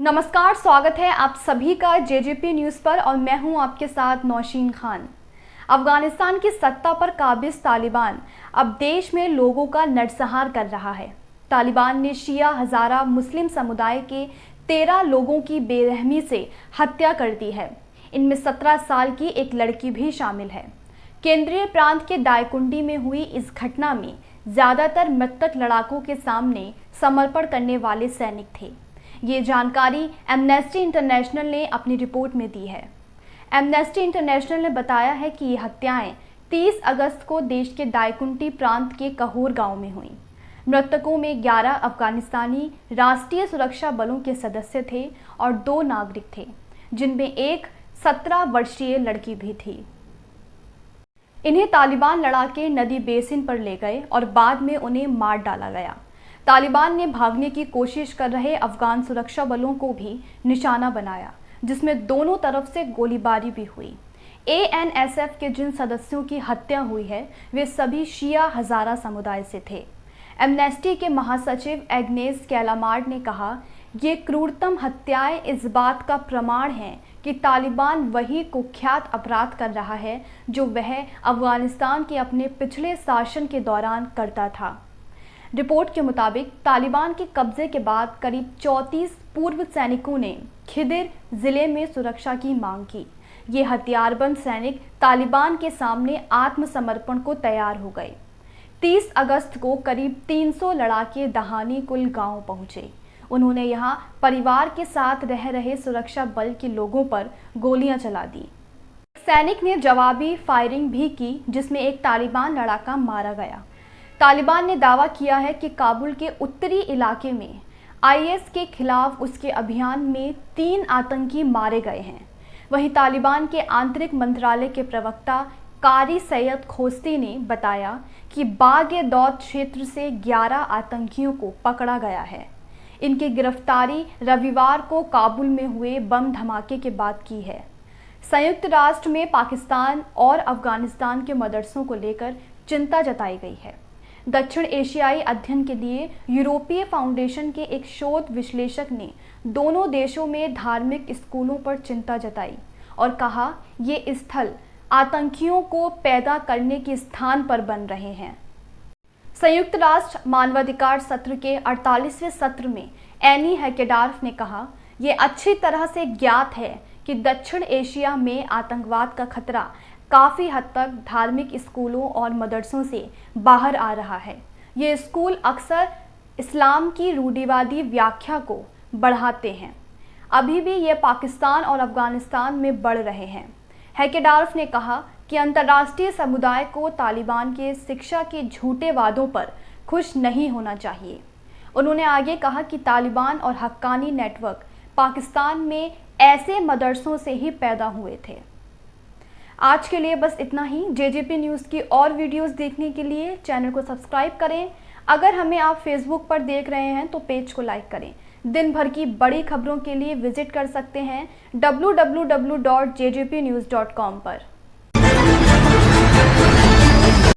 नमस्कार, स्वागत है आप सभी का जेजेपी न्यूज़ पर और मैं हूं आपके साथ नौशीन खान। अफगानिस्तान की सत्ता पर काबिज तालिबान अब देश में लोगों का नरसंहार कर रहा है। तालिबान ने शिया हज़ारा मुस्लिम समुदाय के 13 लोगों की बेरहमी से हत्या कर दी है। इनमें 17 साल की एक लड़की भी शामिल है। केंद्रीय प्रांत के दायकुंडी में हुई इस घटना में ज़्यादातर मृतक लड़ाकों के सामने समर्पण करने वाले सैनिक थे। ये जानकारी एमनेस्टी इंटरनेशनल ने अपनी रिपोर्ट में दी है। एमनेस्टी इंटरनेशनल ने बताया है कि ये हत्याएं 30 अगस्त को देश के दायकुंडी प्रांत के कहोर गांव में हुई। मृतकों में 11 अफगानिस्तानी राष्ट्रीय सुरक्षा बलों के सदस्य थे और 2 नागरिक थे, जिनमें एक 17 वर्षीय लड़की भी थी। इन्हें तालिबान लड़ाके नदी बेसिन पर ले गए और बाद में उन्हें मार डाला गया। तालिबान ने भागने की कोशिश कर रहे अफगान सुरक्षा बलों को भी निशाना बनाया, जिसमें दोनों तरफ से गोलीबारी भी हुई। एएनएसएफ के जिन सदस्यों की हत्या हुई है वे सभी शिया हज़ारा समुदाय से थे। एमनेस्टी के महासचिव एग्नेस कैलामार्ड ने कहा, ये क्रूरतम हत्याएं इस बात का प्रमाण हैं कि तालिबान वही कुख्यात अपराध कर रहा है जो वह अफगानिस्तान के अपने पिछले शासन के दौरान करता था। रिपोर्ट के मुताबिक तालिबान के कब्जे के बाद करीब 34 पूर्व सैनिकों ने खिदिर जिले में सुरक्षा की मांग की। ये हथियारबंद सैनिक तालिबान के सामने आत्मसमर्पण को तैयार हो गए। 30 अगस्त को करीब 300 लड़ाके दहानी कुल गांव पहुंचे। उन्होंने यहां परिवार के साथ रह रहे सुरक्षा बल के लोगों पर गोलियां चला दी। सैनिक ने जवाबी फायरिंग भी की, जिसमें एक तालिबान लड़ाका मारा गया। तालिबान ने दावा किया है कि काबुल के उत्तरी इलाके में आईएस के खिलाफ उसके अभियान में 3 आतंकी मारे गए हैं। वहीं तालिबान के आंतरिक मंत्रालय के प्रवक्ता कारी सैयद खोस्ती ने बताया कि बाग-ए-दौद क्षेत्र से 11 आतंकियों को पकड़ा गया है। इनकी गिरफ्तारी रविवार को काबुल में हुए बम धमाके के बाद की है। संयुक्त राष्ट्र में पाकिस्तान और अफगानिस्तान के मदरसों को लेकर चिंता जताई गई है। दक्षिण एशियाई अध्ययन के लिए यूरोपीय फाउंडेशन के एक शोध विश्लेषक ने दोनों देशों में धार्मिक स्कूलों पर चिंता जताई और कहा, ये स्थल आतंकियों को पैदा करने के स्थान पर बन रहे हैं। संयुक्त राष्ट्र मानवाधिकार सत्र के 48वें सत्र में एनी हैकेडार्फ ने कहा, ये अच्छी तरह से ज्ञात है कि दक्षिण एशिया में आतंकवाद का खतरा काफ़ी हद तक धार्मिक स्कूलों और मदरसों से बाहर आ रहा है। ये स्कूल अक्सर इस्लाम की रूढ़िवादी व्याख्या को बढ़ाते हैं। अभी भी ये पाकिस्तान और अफगानिस्तान में बढ़ रहे हैं। हैकेडार्फ ने कहा कि अंतर्राष्ट्रीय समुदाय को तालिबान के शिक्षा के झूठे वादों पर खुश नहीं होना चाहिए। उन्होंने आगे कहा कि तालिबान और हक्कानी नेटवर्क पाकिस्तान में ऐसे मदरसों से ही पैदा हुए थे। आज के लिए बस इतना ही। जेजेपी न्यूज़ की और वीडियोस देखने के लिए चैनल को सब्सक्राइब करें। अगर हमें आप फेसबुक पर देख रहे हैं तो पेज को लाइक करें। दिन भर की बड़ी खबरों के लिए विजिट कर सकते हैं www.jjpnews.com पर।